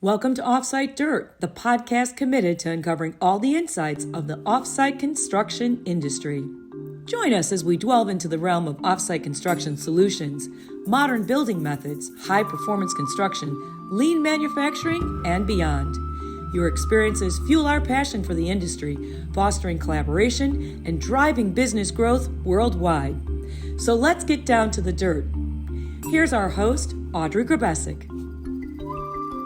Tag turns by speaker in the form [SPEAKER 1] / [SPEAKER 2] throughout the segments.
[SPEAKER 1] Welcome to Offsite Dirt, the podcast committed to uncovering all the insights of the offsite construction industry. Join us as we delve into the realm of offsite construction solutions, modern building methods, high performance construction, lean manufacturing, and beyond. Your experiences fuel our passion for the industry, fostering collaboration and driving business growth worldwide. So let's get down to the dirt. Here's our host, Audrey Grabesic.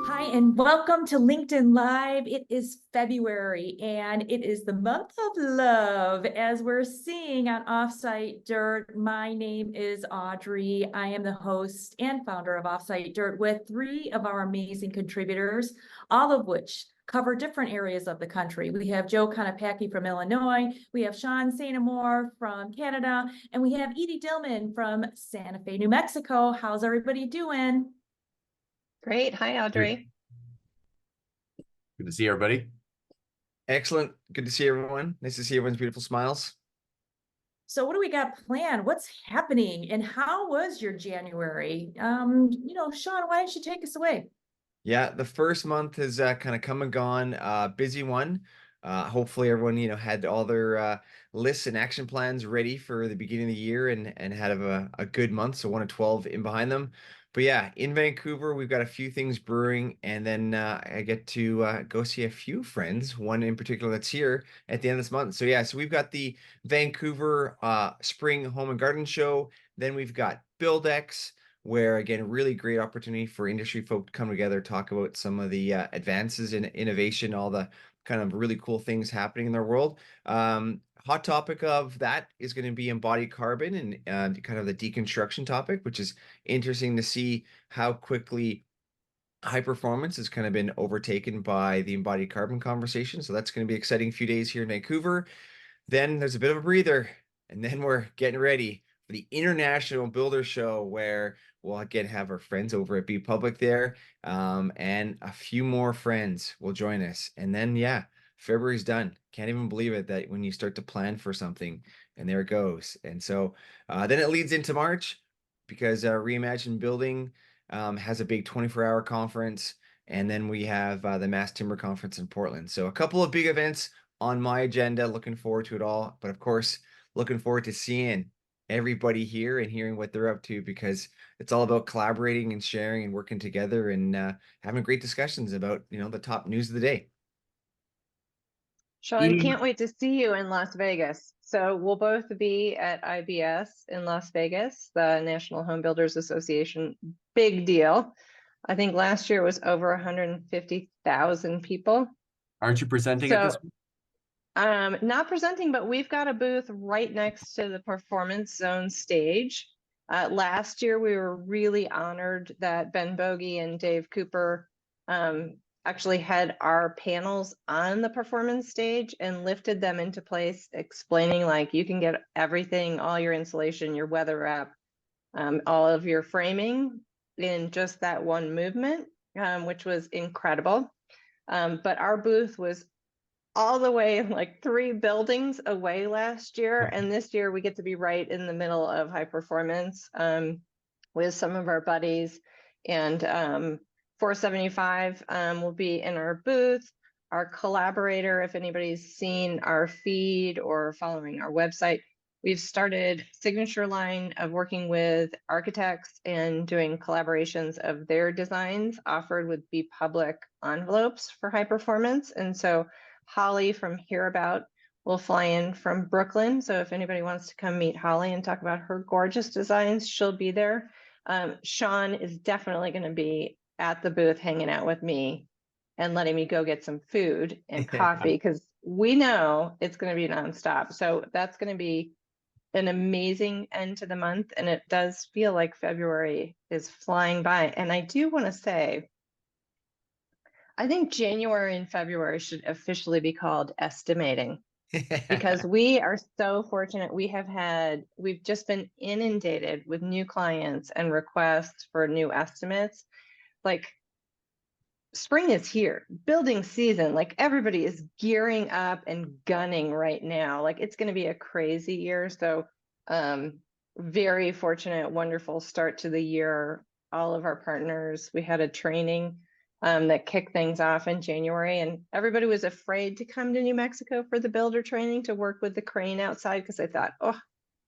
[SPEAKER 2] Hi, and welcome to LinkedIn Live. It is February, and it is the month of love, as we're seeing on Offsite Dirt. My name is Audrey. I am the host and founder of Offsite Dirt with three of our amazing contributors, all of which cover different areas of the country. We have Joe Konopacki from Illinois, we have Shaun St-Amour from Canada, and we have Edie Dillman from Santa Fe, New Mexico. How's everybody doing?
[SPEAKER 3] Great. Hi, Audrey.
[SPEAKER 4] Good to see everybody.
[SPEAKER 5] Excellent. Good to see everyone. Nice to see everyone's beautiful smiles.
[SPEAKER 2] So what do we got planned? What's happening? And how was your January? Shaun, why don't you take us away?
[SPEAKER 5] Yeah, the first month has kind of come and gone. Busy one. Hopefully everyone, had all their lists and action plans ready for the beginning of the year and had a good month. So 1 of 12 in behind them. But yeah, in Vancouver, we've got a few things brewing, and then I get to go see a few friends, one in particular that's here at the end of this month. So yeah, so we've got the Vancouver Spring Home and Garden Show. Then we've got BuildX, where again, really great opportunity for industry folk to come together, talk about some of the advances in innovation, all the kind of really cool things happening in their world. Hot topic of that is going to be embodied carbon and kind of the deconstruction topic, which is interesting to see how quickly high performance has kind of been overtaken by the embodied carbon conversation. So that's going to be an exciting few days here in Vancouver. Then there's a bit of a breather, and then we're getting ready for the International Builder Show, where we'll again have our friends over at Be Public there, and a few more friends will join us. And then, yeah, February's done. Can't even believe it that when you start to plan for something, and there it goes. And so then it leads into March, because Reimagine Building has a big 24-hour conference, and then we have the Mass Timber Conference in Portland. So a couple of big events on my agenda. Looking forward to it all, but of course, looking forward to seeing everybody here and hearing what they're up to, because it's all about collaborating and sharing and working together and having great discussions about the top news of the day.
[SPEAKER 3] Shaun, can't wait to see you in Las Vegas. So we'll both be at IBS in Las Vegas, the National Home Builders Association. Big deal. I think last year was over 150,000 people.
[SPEAKER 4] Aren't you presenting at this?
[SPEAKER 3] Not presenting, but we've got a booth right next to the Performance Zone stage. Last year, we were really honored that Ben Bogey and Dave Cooper actually had our panels on the performance stage and lifted them into place, explaining like you can get everything, all your insulation, your weather wrap, all of your framing in just that one movement, which was incredible. But our booth was all the way like 3 buildings away last year, and this year we get to be right in the middle of high performance with some of our buddies, and 475 will be in our booth. Our collaborator, if anybody's seen our feed or following our website, we've started Signature Line of working with architects and doing collaborations of their designs offered with Be Public envelopes for high performance. And so Holly from Hereabout will fly in from Brooklyn. So if anybody wants to come meet Holly and talk about her gorgeous designs, she'll be there. Shaun is definitely going to be at the booth hanging out with me and letting me go get some food and coffee, because we know it's going to be nonstop. So that's going to be an amazing end to the month. And it does feel like February is flying by. And I do want to say, I think January and February should officially be called estimating, because we are so fortunate. We've just been inundated with new clients and requests for new estimates. Like, spring is here, building season, like everybody is gearing up and gunning right now. Like, it's going to be a crazy year. So very fortunate, wonderful start to the year. All of our partners, we had a training that kicked things off in January. And everybody was afraid to come to New Mexico for the builder training to work with the crane outside because I thought, oh,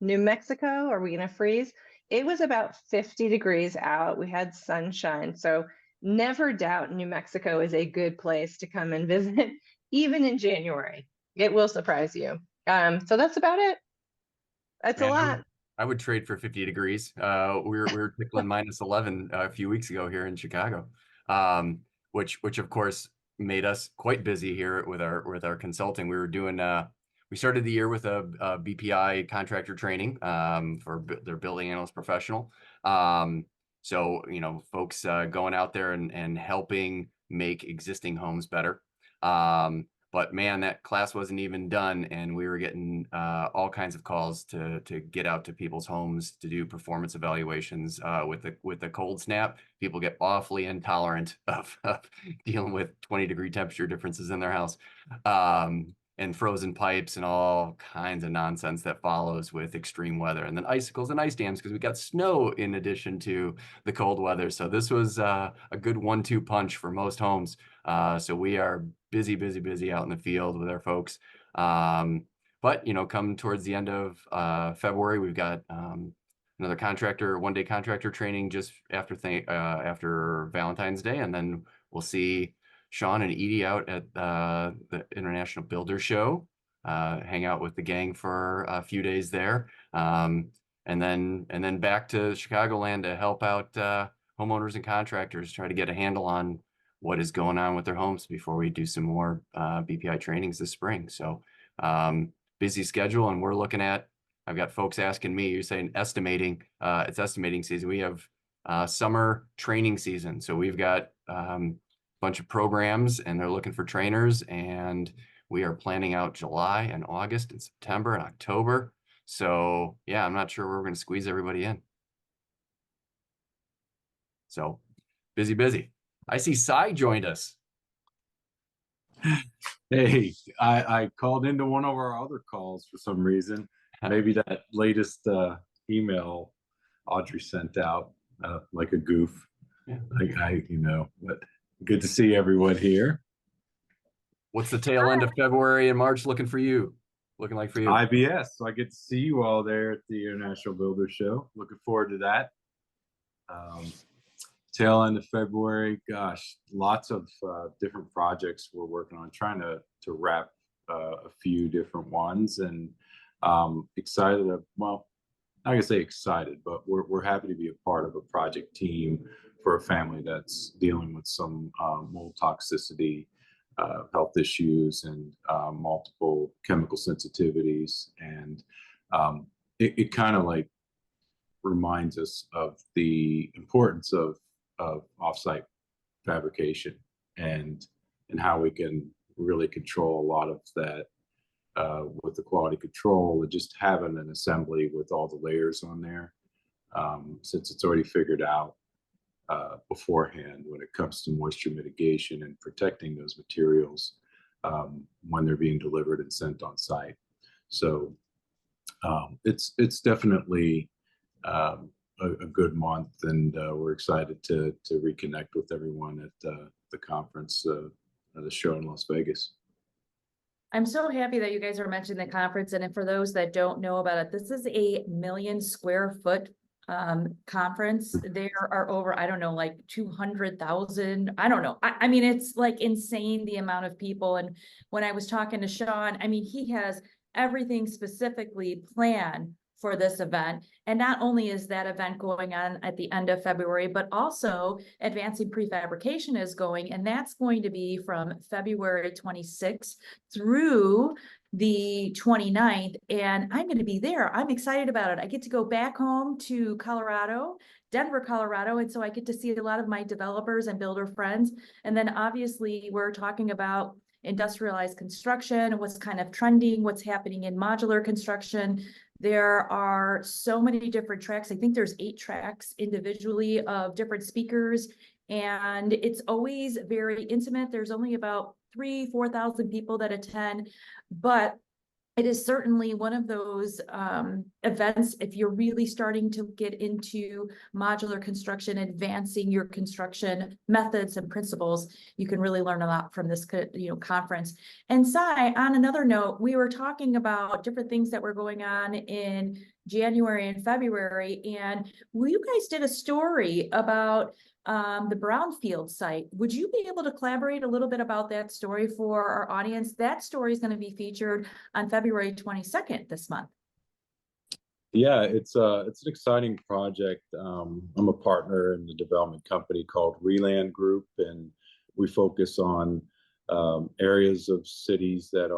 [SPEAKER 3] New Mexico, are we going to freeze? It was about 50 degrees out. We had sunshine. So never doubt New Mexico is a good place to come and visit, even in January. It will surprise you. So that's about it. That's a lot.
[SPEAKER 4] I would trade for 50 degrees. We were tickling -11 a few weeks ago here in Chicago, which of course made us quite busy here with our consulting. We were doing we started the year with a BPI contractor training for their building analyst professional. So folks going out there and helping make existing homes better. But man, that class wasn't even done, and we were getting all kinds of calls to get out to people's homes to do performance evaluations. With the cold snap, people get awfully intolerant of dealing with 20-degree temperature differences in their house, and frozen pipes and all kinds of nonsense that follows with extreme weather, and then icicles and ice dams because we got snow in addition to the cold weather. So this was a good 1-2 punch for most homes. So we are busy out in the field with our folks. But come towards the end of February, we've got another one-day contractor training just after Valentine's Day, and then we'll see Shaun and Edie out at the International Builder Show, hang out with the gang for a few days there, and then back to Chicagoland to help out homeowners and contractors, try to get a handle on what is going on with their homes before we do some more BPI trainings this spring. So busy schedule, and we're looking at, I've got folks asking me, you're saying estimating, it's estimating season. We have summer training season. So we've got a bunch of programs and they're looking for trainers, and we are planning out July and August and September and October. So yeah, I'm not sure where we're going to squeeze everybody in. So busy. I see Cy joined us.
[SPEAKER 6] Hey, I called into one of our other calls for some reason. Maybe that latest email Audrey sent out, like a goof.
[SPEAKER 4] Yeah.
[SPEAKER 6] But good to see everyone here.
[SPEAKER 4] What's the tail end of February and March looking like for you?
[SPEAKER 6] IBS. So I get to see you all there at the International Builder Show. Looking forward to that. Tail end of February, gosh, lots of different projects we're working on, trying to wrap a few different ones, and excited. Well, I'm not gonna say excited, but we're happy to be a part of a project team for a family that's dealing with some mold toxicity, health issues, and multiple chemical sensitivities, and it kind of like reminds us of the importance of offsite fabrication and how we can really control a lot of that with the quality control, and just having an assembly with all the layers on there, since it's already figured out beforehand when it comes to moisture mitigation and protecting those materials when they're being delivered and sent on site. So it's definitely a good month, and we're excited to reconnect with everyone at the conference, the show in Las Vegas.
[SPEAKER 2] I'm so happy that you guys are mentioning the conference. And for those that don't know about it, this is a 1 million square foot conference. There are over, I don't know, like 200,000. I don't know. I mean, it's like insane the amount of people. And when I was talking to Shaun, I mean, he has everything specifically planned for this event. And not only is that event going on at the end of February, but also Advancing Prefabrication is going, and that's going to be from February 26th through the 29th. And I'm going to be there. I'm excited about it. I get to go back home to Colorado, Denver, Colorado. And so I get to see a lot of my developers and builder friends. And then obviously we're talking about industrialized construction, what's kind of trending, what's happening in modular construction. There are so many different tracks. I think there's 8 tracks individually of different speakers, and it's always very intimate. There's only about 3,000-4,000 people that attend, but it is certainly one of those events, if you're really starting to get into modular construction, advancing your construction methods and principles, you can really learn a lot from this conference. And Sai, on another note, we were talking about different things that were going on in January and February, and you guys did a story about the brownfield site. Would you be able to collaborate a little bit about that story for our audience? That story is going to be featured on February 22nd this month.
[SPEAKER 6] Yeah, it's an exciting project. I'm a partner in the development company called Reland Group, and we focus on areas of cities that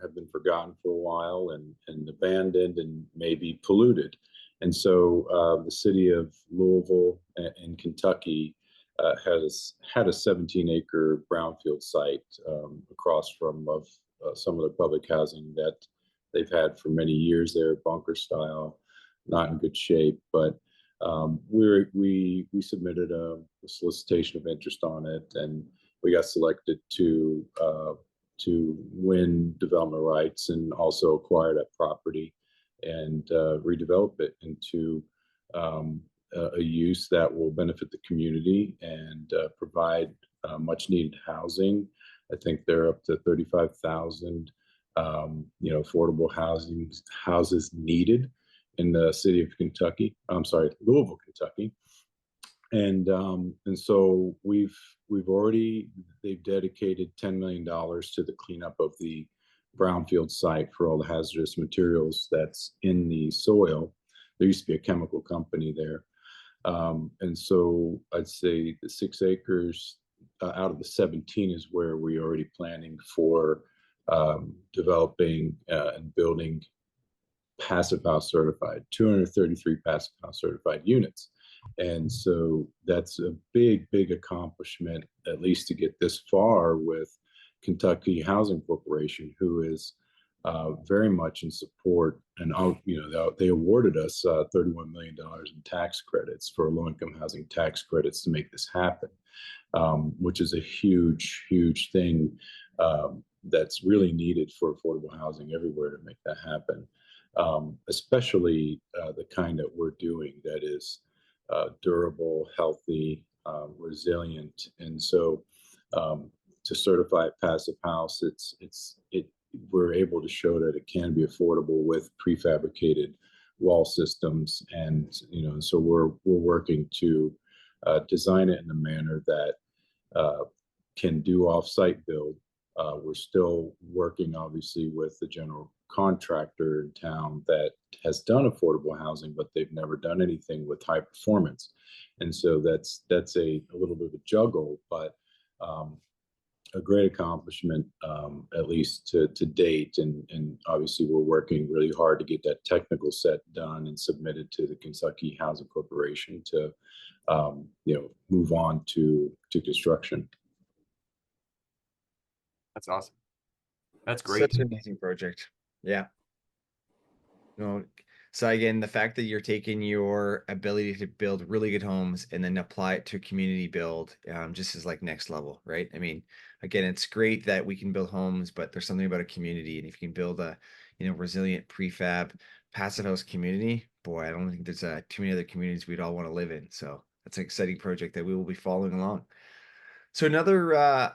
[SPEAKER 6] have been forgotten for a while and abandoned and maybe polluted. And so the city of Louisville in Kentucky has had a 17-acre brownfield site across from some of the public housing that they've had for many years there, bunker style, not in good shape. But we submitted a solicitation of interest on it, and we got selected to win development rights and also acquire that property and redevelop it into a use that will benefit the community and provide much needed housing. I think they're up to 35,000 affordable houses needed in the city of Kentucky. I'm sorry, Louisville, Kentucky. And so they've dedicated $10 million to the cleanup of the brownfield site for all the hazardous materials that's in the soil. There used to be a chemical company there. And so I'd say the 6 acres out of the 17 is where we're already planning for developing and building passive house certified, 233 passive house certified units. And so that's a big, big accomplishment, at least to get this far with Kentucky Housing Corporation, who is very much in support. And they awarded us $31 million in tax credits for low-income housing tax credits to make this happen, which is a huge, huge thing that's really needed for affordable housing everywhere to make that happen, especially the kind that we're doing that is durable, healthy, resilient. And so to certify a passive house, we're able to show that it can be affordable with prefabricated wall systems. And so we're working to design it in a manner that can do off-site build. We're still working, obviously, with the general contractor in town that has done affordable housing, but they've never done anything with high performance. And so that's a little bit of a juggle, but a great accomplishment, at least to date. And obviously we're working really hard to get that technical set done and submitted to the Kentucky Housing Corporation to move on to construction.
[SPEAKER 4] That's awesome. That's great.
[SPEAKER 5] Such an amazing project. Yeah. So again, the fact that you're taking your ability to build really good homes and then apply it to community build just is like next level, right? I mean, again, it's great that we can build homes, but there's something about a community. And if you can build a resilient prefab passive house community, boy, I don't think there's too many other communities we'd all want to live in. So that's an exciting project that we will be following along. So another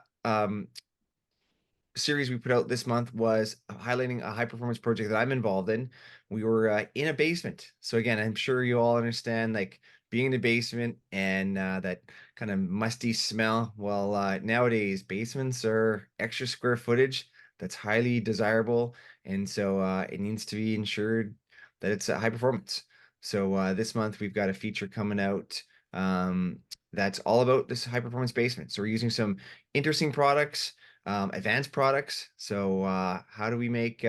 [SPEAKER 5] series we put out this month was highlighting a high performance project that I'm involved in. We were in a basement. So again, I'm sure you all understand like being in a basement and that kind of musty smell. Well, nowadays basements are extra square footage that's highly desirable. And so it needs to be ensured that it's high performance. So this month we've got a feature coming out that's all about this high performance basement. So we're using some interesting products, advanced products. So how do we make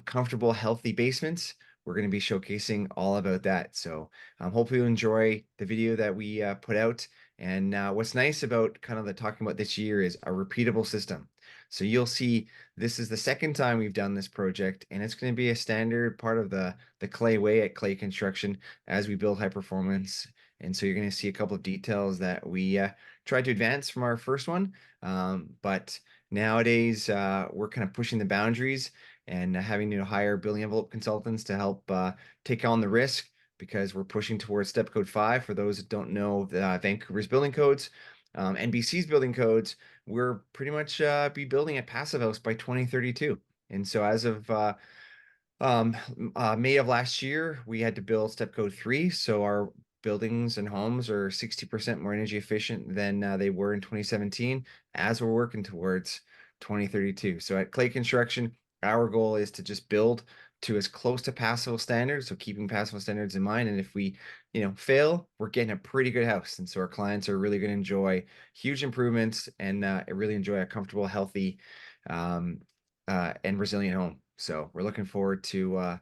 [SPEAKER 5] comfortable, healthy basements? We're going to be showcasing all about that. So hopefully you'll enjoy the video that we put out. And what's nice about kind of the talking about this year is a repeatable system. So you'll see this is the second time we've done this project, and it's going to be a standard part of the Clay way at Clay Construction as we build high performance. And so you're going to see a couple of details that we tried to advance from our first one. But nowadays we're kind of pushing the boundaries and having to hire building envelope consultants to help take on the risk, because we're pushing towards step code 5. For those that don't know, Vancouver's building codes, and BC's building codes, we're pretty much be building a passive house by 2032. And so as of May of last year, we had to build step code 3. So our buildings and homes are 60% more energy efficient than they were in 2017, as we're working towards 2032. So at Clay Construction, our goal is to just build to as close to Paso standards, so keeping Paso standards in mind. And if we, fail, we're getting a pretty good house. And so our clients are really going to enjoy huge improvements and really enjoy a comfortable, healthy, and resilient home. So we're looking forward to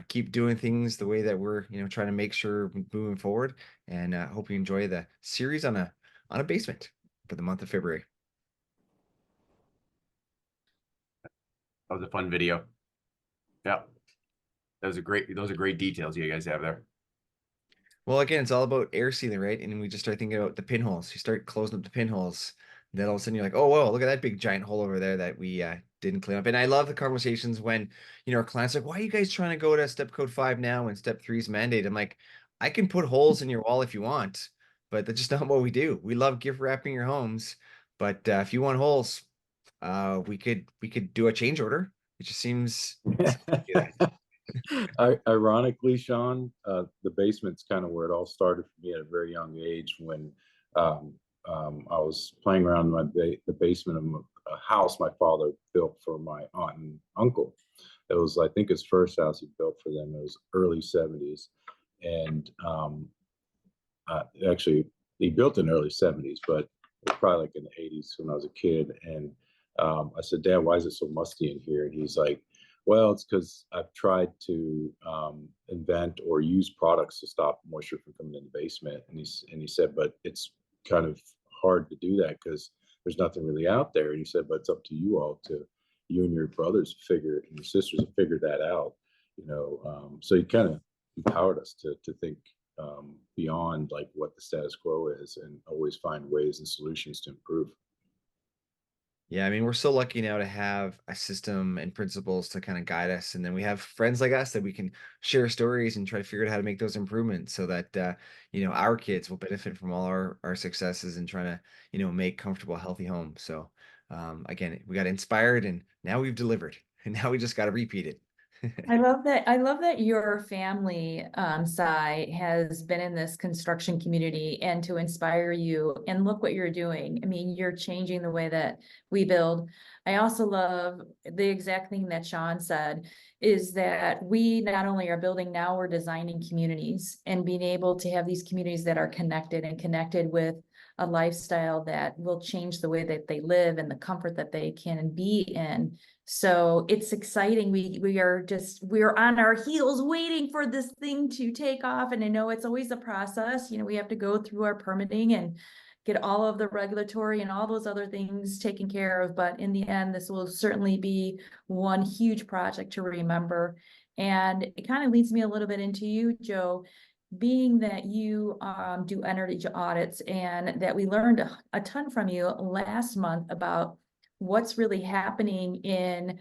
[SPEAKER 5] keep doing things the way that we're trying to make sure moving forward, and hope you enjoy the series on a basement for the month of February.
[SPEAKER 4] That was a fun video. Yeah, those are great details you guys have there.
[SPEAKER 5] Well, again, it's all about air sealing, right? And we just start thinking about the pinholes. You start closing up the pinholes, then all of a sudden you're like, oh, whoa, look at that big giant hole over there that we didn't clean up. And I love the conversations when, our clients are like, why are you guys trying to go to step code 5 now when step 3 is mandated? I'm like, I can put holes in your wall if you want, but that's just not what we do. We love gift wrapping your homes, but if you want holes, we could do a change order. It just seems
[SPEAKER 6] Ironically, Shaun, the basement's kind of where it all started for me at a very young age, when I was playing around in the basement of a house my father built for my aunt and uncle. It was, I think, his first house he built for them. It was early 70s. And actually, he built in the early 70s, but it was probably like in the 80s when I was a kid. And I said, Dad, why is it so musty in here? And he's like, well, it's because I've tried to invent or use products to stop moisture from coming in the basement. And he said, but it's kind of hard to do that because there's nothing really out there. And he said, but it's up to you all you and your brothers and your sisters to figure that out. So he kind of empowered us to think beyond like what the status quo is, and always find ways and solutions to improve.
[SPEAKER 5] Yeah, I mean, we're so lucky now to have a system and principles to kind of guide us. And then we have friends like us that we can share stories and try to figure out how to make those improvements so that, our kids will benefit from all our successes and trying to, make comfortable, healthy homes. So again, we got inspired and now we've delivered, and now we just got to repeat it.
[SPEAKER 2] I love that your family, Sai, has been in this construction community and to inspire you, and look what you're doing. I mean, you're changing the way that we build. I also love the exact thing that Shaun said, is that we not only are building now, we're designing communities and being able to have these communities that are connected with a lifestyle that will change the way that they live and the comfort that they can be in. So it's exciting. We're on our heels waiting for this thing to take off. And I know it's always a process. We have to go through our permitting and get all of the regulatory and all those other things taken care of. But in the end, this will certainly be one huge project to remember. And it kind of leads me a little bit into you, Joe, being that you do energy audits, and that we learned a ton from you last month about what's really happening in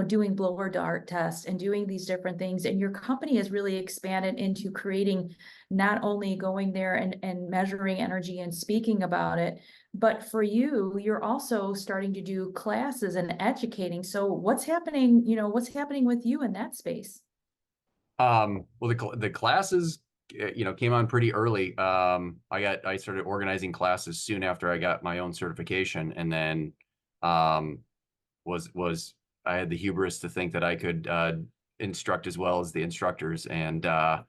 [SPEAKER 2] doing blower dart tests and doing these different things. And your company has really expanded into creating, not only going there and measuring energy and speaking about it, but for you're also starting to do classes and educating. So what's happening with you in that space?
[SPEAKER 4] Well, the classes, came on pretty early. I started organizing classes soon after I got my own certification, and then I had the hubris to think that I could instruct as well as the instructors, and time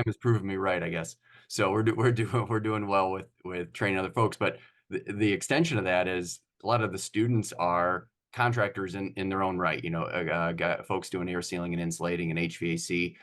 [SPEAKER 4] has proven me right, I guess. So we're doing well with training other folks, but the extension of that is a lot of the students are contractors in their own right. Got folks doing air sealing and insulating and HVAC,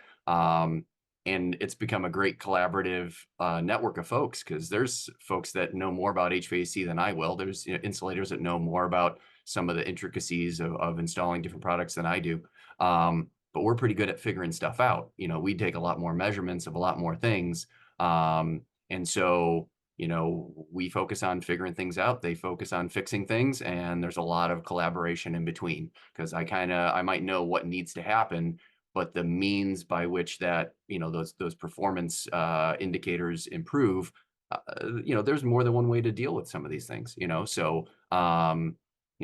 [SPEAKER 4] and it's become a great collaborative network of folks, because there's folks that know more about HVAC than I will. There's insulators that know more about some of the intricacies of installing different products than I do. But we're pretty good at figuring stuff out. We take a lot more measurements of a lot more things. And so we focus on figuring things out. They focus on fixing things, and there's a lot of collaboration in between, because I might know what needs to happen, but the means by which that, those performance indicators improve, there's more than one way to deal with some of these things, so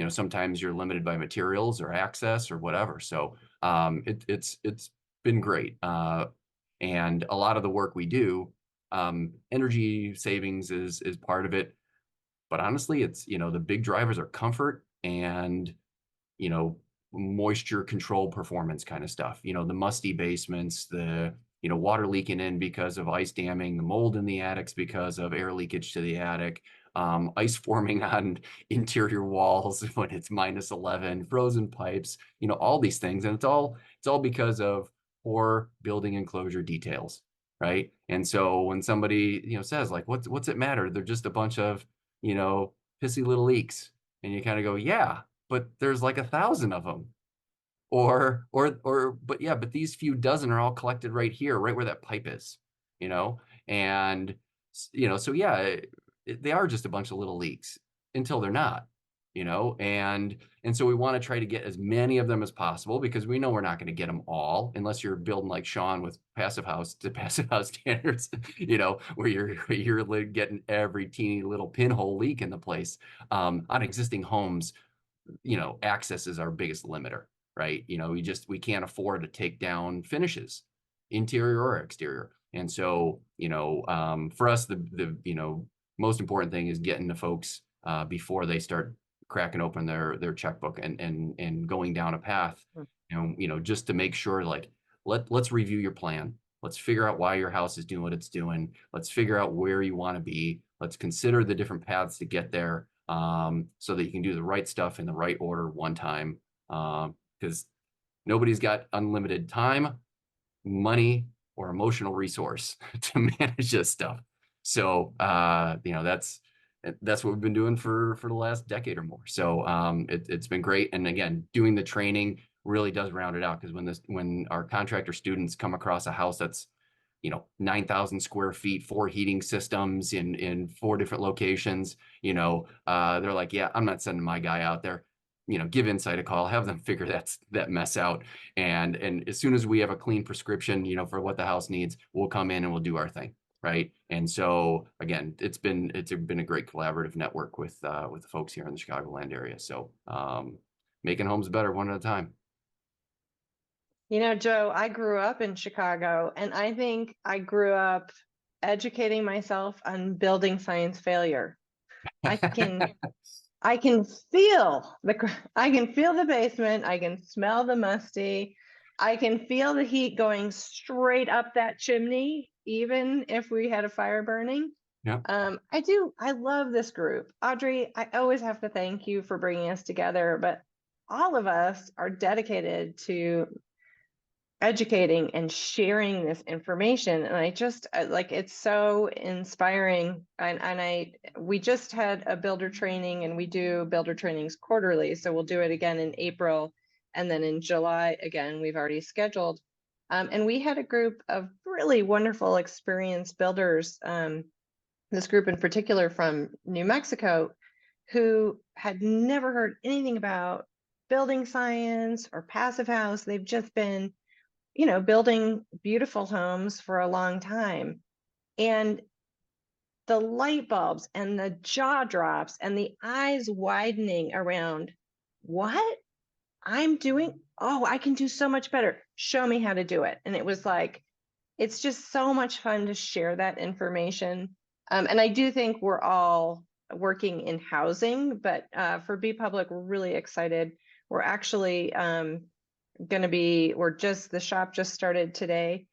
[SPEAKER 4] sometimes you're limited by materials or access or whatever. So it's been great. And a lot of the work we do, energy savings is part of it, but honestly, it's, the big drivers are comfort and, moisture control performance kind of stuff, the musty basements, the, water leaking in because of ice damming, the mold in the attics because of air leakage to the attic, ice forming on interior walls when it's -11, frozen pipes, all these things. And it's all because of poor building enclosure details, right? And so when somebody, says like, what's it matter? They're just a bunch of, pissy little leaks. And you kind of go, yeah, but there's like 1,000 of them. But these few dozen are all collected right here, right where that pipe is, and, so yeah, they are just a bunch of little leaks until they're not, and so we want to try to get as many of them as possible, because we know we're not going to get them all unless you're building like Shaun with passive house to passive house standards, where you're getting every teeny little pinhole leak in the place. On existing homes, access is our biggest limiter, right? We can't afford to take down finishes, interior or exterior. And so, for us, the most important thing is getting the folks before they start cracking open their checkbook and going down a path, just to make sure, like, let's review your plan. Let's figure out why your house is doing what it's doing. Let's figure out where you want to be. Let's consider the different paths to get there, so that you can do the right stuff in the right order one time. Because nobody's got unlimited time, money, or emotional resource to manage this stuff. So, that's what we've been doing for the last decade or more. So it's been great. And again, doing the training really does round it out, because when our contractor students come across a house that's 9,000 square feet, 4 heating systems in 4 different locations, they're like, yeah, I'm not sending my guy out there. Give Insight a call, have them figure that mess out. And as soon as we have a clean prescription, for what the house needs, we'll come in and we'll do our thing. Right. And so again, it's been a great collaborative network with the folks here in the Chicagoland area. So making homes better one at a time.
[SPEAKER 3] Joe, I grew up in Chicago, and I think I grew up educating myself on building science failure. I can feel the basement. I can smell the musty. I can feel the heat going straight up that chimney, even if we had a fire burning.
[SPEAKER 4] Yeah.
[SPEAKER 3] I love this group. Audrey, I always have to thank you for bringing us together, but all of us are dedicated to educating and sharing this information. And I just it's so inspiring. And we just had a builder training, and we do builder trainings quarterly. So we'll do it again in April. And then in July, again, we've already scheduled. And we had a group of really wonderful, experienced builders, this group in particular from New Mexico, who had never heard anything about building science or passive house. They've just been building beautiful homes for a long time. And the light bulbs and the jaw drops and the eyes widening around what I'm doing. Oh, I can do so much better. Show me how to do it. And it was like, it's just so much fun to share that information. And I do think we're all working in housing, but for Be Public, we're really excited. We're actually the shop just started today,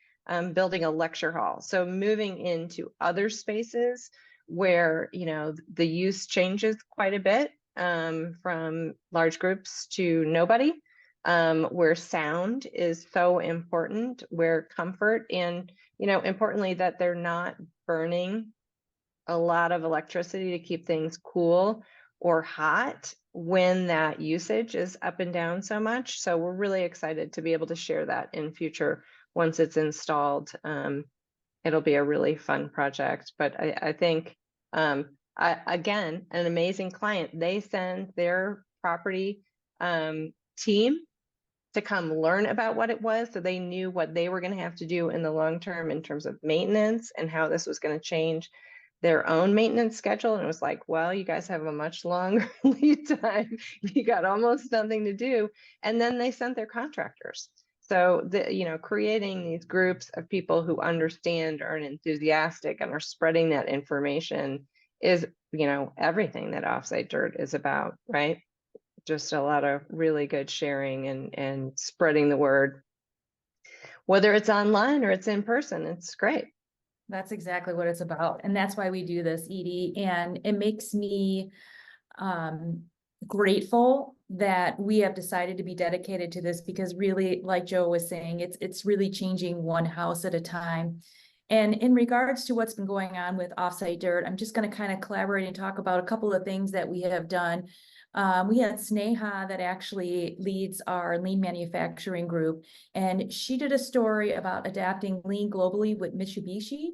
[SPEAKER 3] building a lecture hall. So moving into other spaces where, the use changes quite a bit, from large groups to nobody, where sound is so important, where comfort and, importantly, that they're not burning a lot of electricity to keep things cool or hot when that usage is up and down so much. So we're really excited to be able to share that in future. Once it's installed, it'll be a really fun project. But I think Again, an amazing client. They send their property team to come learn about what it was, so they knew what they were going to have to do in the long term in terms of maintenance and how this was going to change their own maintenance schedule. And it was like, well, you guys have a much longer lead time. You got almost nothing to do. And then they sent their contractors. So creating these groups of people who understand, are enthusiastic, and are spreading that information is, everything that Offsite Dirt is about, right? Just a lot of really good sharing and spreading the word, whether it's online or it's in person. It's great.
[SPEAKER 2] That's exactly what it's about. And that's why we do this, Edie. And it makes me grateful that we have decided to be dedicated to this, because really, like Joe was saying, it's really changing one house at a time. And in regards to what's been going on with Offsite Dirt, I'm just going to kind of collaborate and talk about a couple of things that we have done. We had Sneha that actually leads our lean manufacturing group, and she did a story about adapting lean globally with Mitsubishi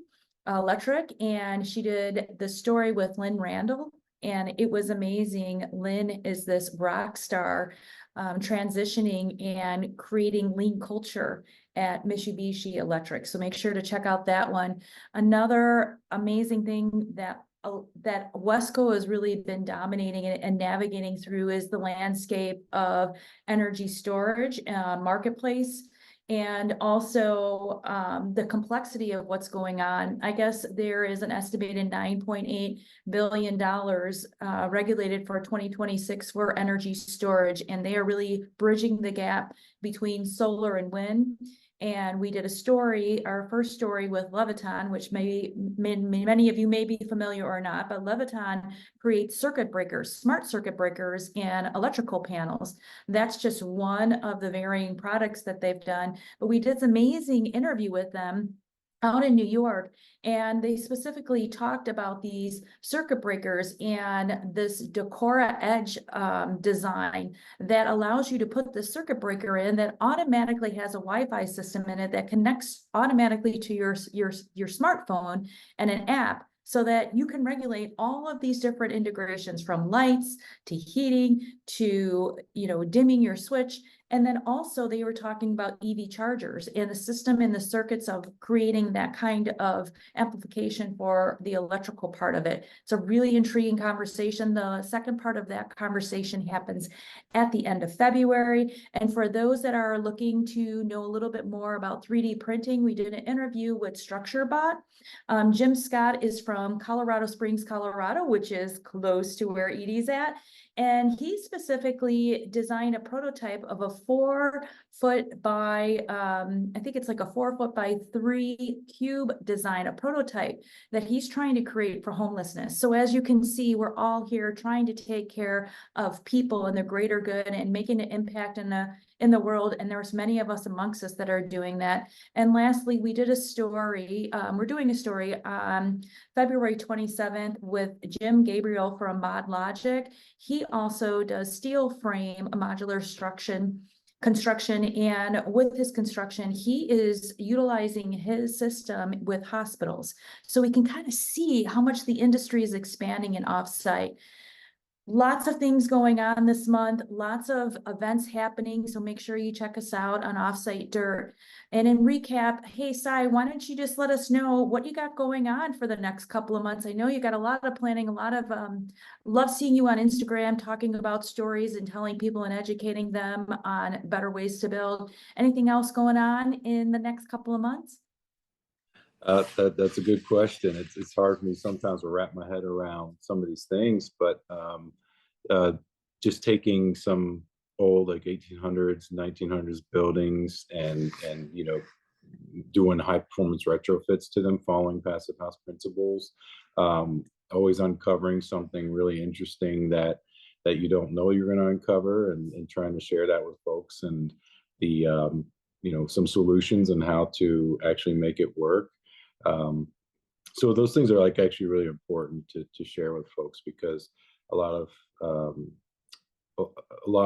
[SPEAKER 2] Electric, and she did the story with Lynn Randall, and it was amazing. Lynn is this rock star, transitioning and creating lean culture at Mitsubishi Electric. So make sure to check out that one. Another amazing thing that Wesco has really been dominating and navigating through is the landscape of energy storage marketplace, and also the complexity of what's going on. I guess there is an estimated $9.8 billion regulated for 2026 for energy storage, and they are really bridging the gap between solar and wind. And we did a story, our first story with Leviton, which many of you may be familiar or not, but Leviton creates circuit breakers, smart circuit breakers, and electrical panels. That's just one of the varying products that they've done. But we did an amazing interview with them out in New York, and they specifically talked about these circuit breakers and this Decora Edge design that allows you to put the circuit breaker in that automatically has a Wi-Fi system in it that connects automatically to your smartphone and an app, so that you can regulate all of these different integrations, from lights to heating to dimming your switch. And then also they were talking about EV chargers and the system and the circuits of creating that kind of amplification for the electrical part of it. It's a really intriguing conversation. The second part of that conversation happens at the end of February. And for those that are looking to know a little bit more about 3D printing, we did an interview with StructureBot. Jim Scott is from Colorado Springs, Colorado, which is close to where Edie's at. And he specifically designed a prototype of a 4 foot by, I think it's like a 4 foot by 3 cube design, a prototype that he's trying to create for homelessness. So as you can see, we're all here trying to take care of people and the greater good and making an impact in the world. And there's many of us amongst us that are doing that. And lastly, we did a story, we're doing a story on February 27th with Jim Gabriel from Mod Logic. He also does steel frame modular construction, and with his construction, he is utilizing his system with hospitals. So we can kind of see how much the industry is expanding in offsite. Lots of things going on this month, lots of events happening. So make sure you check us out on Offsite Dirt. And in recap, hey, Sai, why don't you just let us know what you got going on for the next couple of months? I know you got a lot of planning, a lot of, love seeing you on Instagram, talking about stories and telling people and educating them on better ways to build. Anything else going on in the next couple of months?
[SPEAKER 6] That's a good question. It's hard for me sometimes to wrap my head around some of these things, but just taking some old like 1800s, 1900s buildings and doing high performance retrofits to them, following passive house principles, always uncovering something really interesting that you don't know you're going to uncover, and trying to share that with folks, and the some solutions and how to actually make it work. So those things are like actually really important to share with folks, because a lot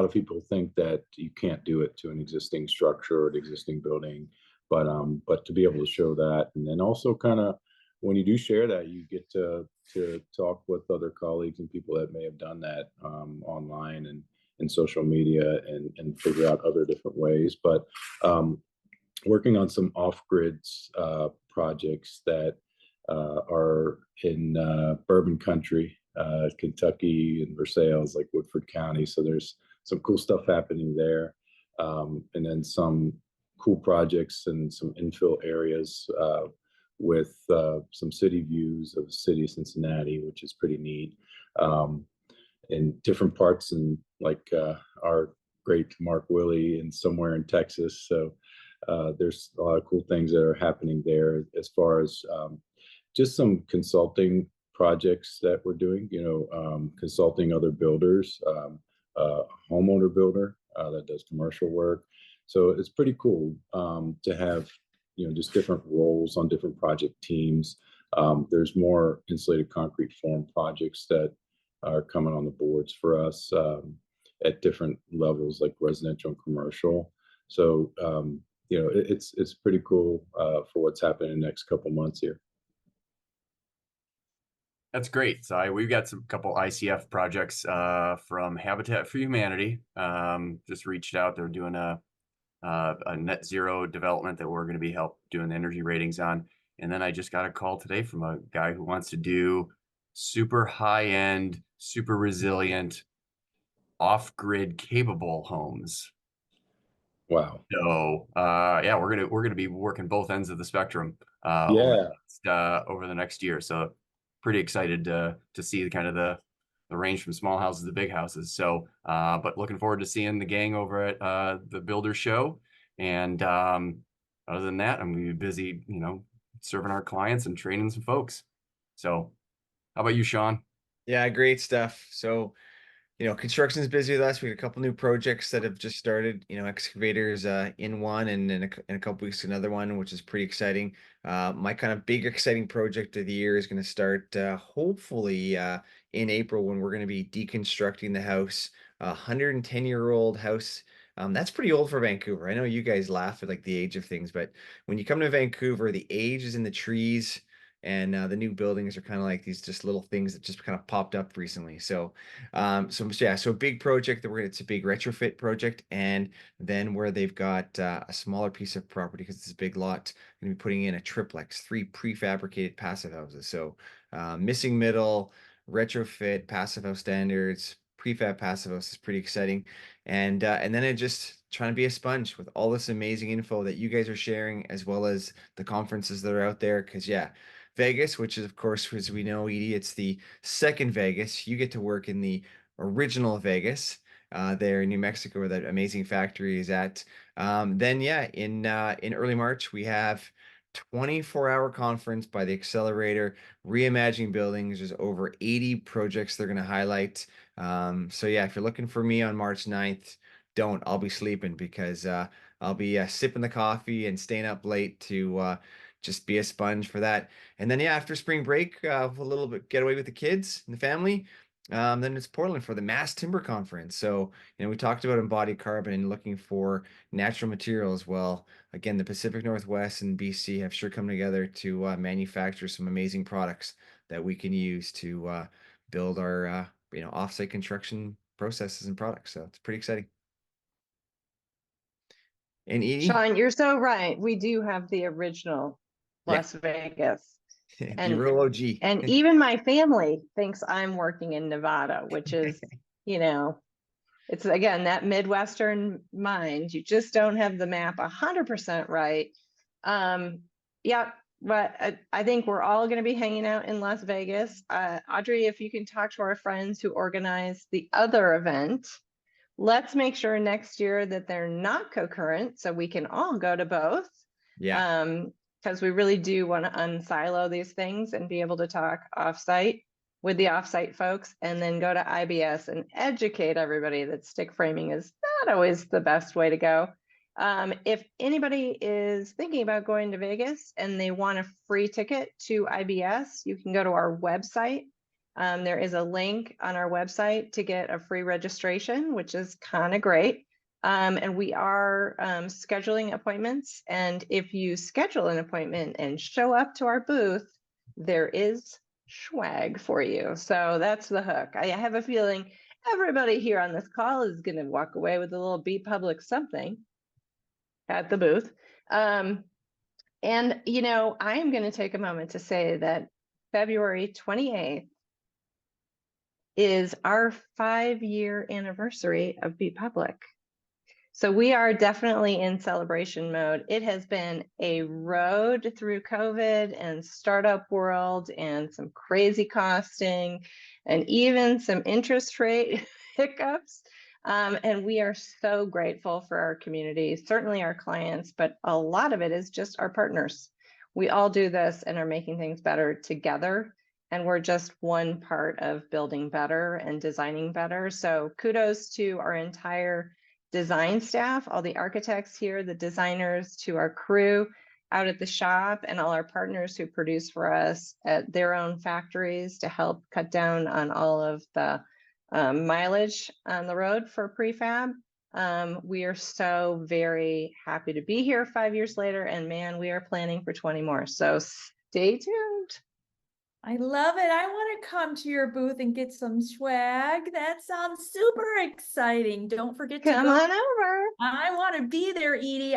[SPEAKER 6] of people think that you can't do it to an existing structure or an existing building, but to be able to show that, and then also kind of when you do share that, you get to talk with other colleagues and people that may have done that online and social media and figure out other different ways. But working on some off-grid projects that are in bourbon country, Kentucky and Versailles, like Woodford County. So there's some cool stuff happening there. And then some cool projects and some infill areas with some city views of the city of Cincinnati, which is pretty neat. In different parts, and like our great Mark Willie and somewhere in Texas. So there's a lot of cool things that are happening there as far as just some consulting projects that we're doing, consulting other builders, homeowner builder that does commercial work. So it's pretty cool to have, just different roles on different project teams. There's more insulated concrete form projects that are coming on the boards for us at different levels, like residential and commercial. So, it's pretty cool for what's happening in the next couple months here.
[SPEAKER 4] That's great. So we've got some couple ICF projects from Habitat for Humanity. Just reached out. They're doing a net zero development that we're going to be doing the energy ratings on. And then I just got a call today from a guy who wants to do super high end, super resilient, off-grid capable homes.
[SPEAKER 6] Wow.
[SPEAKER 4] So yeah, we're gonna be working both ends of the spectrum over the next year. So pretty excited to see kind of the range from small houses to big houses. So but looking forward to seeing the gang over at the Builder Show. And other than that, I'm gonna be busy, serving our clients and training some folks. So how about you, Shaun?
[SPEAKER 5] Yeah, great stuff. So, construction is busy with us. We got a couple new projects that have just started, excavators in one, and in a couple weeks another one, which is pretty exciting. My kind of big exciting project of the year is going to start hopefully in April, when we're going to be deconstructing the house, 110-year-old house. That's pretty old for Vancouver. I know you guys laugh at like the age of things, but when you come to Vancouver, the age is in the trees. And the new buildings are kind of like these just little things that just kind of popped up recently. So, so a big project that it's a big retrofit project, and then where they've got a smaller piece of property, because it's a big lot, going to be putting in a triplex, 3 prefabricated passive houses. So missing middle, retrofit, passive house standards, prefab passive house is pretty exciting. And then it just trying to be a sponge with all this amazing info that you guys are sharing, as well as the conferences that are out there. Because Vegas, which is, of course, as we know, Edie, it's the second Vegas. You get to work in the original Vegas there in New Mexico, where that amazing factory is at. Then, in early March, we have 24-hour conference by the Accelerator, Reimagining Buildings. There's over 80 projects they're going to highlight. So if you're looking for me on March 9th, I'll be sleeping, because I'll be sipping the coffee and staying up late to just be a sponge for that. And then after spring break, a little bit getaway with the kids and the family. Then it's Portland for the Mass Timber Conference. So, we talked about embodied carbon and looking for natural materials. Well, again, the Pacific Northwest and BC have sure come together to manufacture some amazing products that we can use to build our offsite construction processes and products. So it's pretty exciting. And Edie?
[SPEAKER 3] Shaun, you're so right. We do have the original Las Vegas.
[SPEAKER 5] The real OG.
[SPEAKER 3] And even my family thinks I'm working in Nevada, which is, it's again, that Midwestern mind. You just don't have the map 100% right. But I think we're all going to be hanging out in Las Vegas. Audrey, if you can talk to our friends who organize the other event, let's make sure next year that they're not concurrent, so we can all go to both. Because we really do want to unsilo these things and be able to talk offsite with the offsite folks, and then go to IBS and educate everybody that stick framing is not always the best way to go. If anybody is thinking about going to Vegas and they want a free ticket to IBS, you can go to our website. There is a link on our website to get a free registration, which is kind of great. And we are scheduling appointments. And if you schedule an appointment and show up to our booth, there is swag for you. So that's the hook. I have a feeling everybody here on this call is going to walk away with a little Be Public something at the booth. And, you know, I am going to take a moment to say that February 28th is our 5-year anniversary of Be Public. So we are definitely in celebration mode. It has been a road through COVID and startup world and some crazy costing and even some interest rate hiccups. And we are so grateful for our community, certainly our clients, but a lot of it is just our partners. We all do this and are making things better together. And we're just one part of building better and designing better. So kudos to our entire design staff, all the architects here, the designers, to our crew out at the shop, and all our partners who produce for us at their own factories to help cut down on all of the mileage on the road for prefab. We are so very happy to be here 5 years later, and man, we are planning for 20 more. So stay tuned.
[SPEAKER 2] I love it. I want to come to your booth and get some swag. That sounds super exciting. Don't forget to
[SPEAKER 3] Come
[SPEAKER 2] go.
[SPEAKER 3] on over.
[SPEAKER 2] I want to be there, Edie.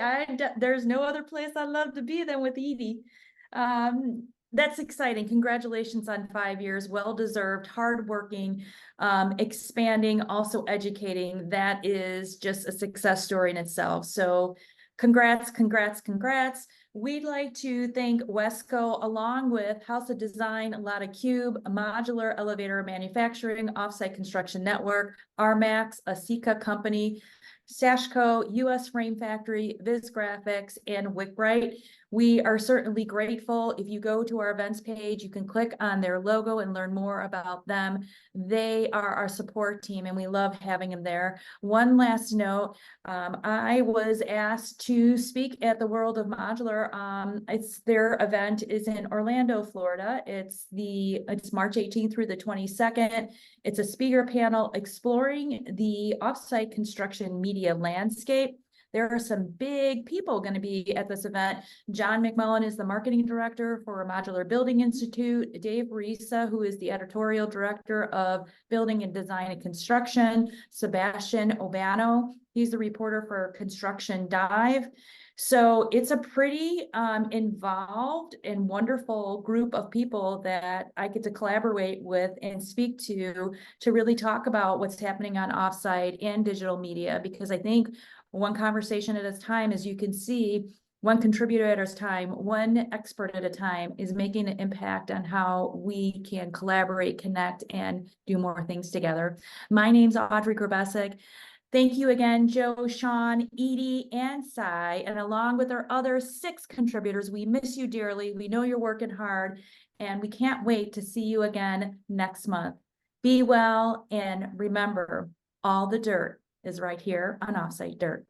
[SPEAKER 2] There's no other place I'd love to be than with Edie. That's exciting. Congratulations on 5 years. Well-deserved, hardworking, expanding, also educating. That is just a success story in itself. So congrats, congrats, congrats. We'd like to thank Wesco, along with House of Design, Lotta Cube, Modular Elevator Manufacturing, Offsite Construction Network, RMAX, a Sika company, Sashco, US Frame Factory, Viz Graphics, and Wickrite. We are certainly grateful. If you go to our events page, you can click on their logo and learn more about them. They are our support team, and we love having them there. One last note, I was asked to speak at the World of Modular. Their event is in Orlando, Florida. It's March 18th through the 22nd. It's a speaker panel exploring the offsite construction media landscape. There are some big people going to be at this event. John McMullen is the marketing director for Modular Building Institute. Dave Risa, who is the editorial director of Building and Design and Construction. Sebastian Obano, he's the reporter for Construction Dive. So it's a pretty involved and wonderful group of people that I get to collaborate with and speak to really talk about what's happening on offsite and digital media, because I think one conversation at a time, as you can see, one contributor at a time, one expert at a time, is making an impact on how we can collaborate, connect, and do more things together. My name's Audrey Grabesic. Thank you again, Joe, Shaun, Edie, and Cy, and along with our other 6 contributors, we miss you dearly. We know you're working hard, and we can't wait to see you again next month. Be well, and remember, all the dirt is right here on Offsite Dirt.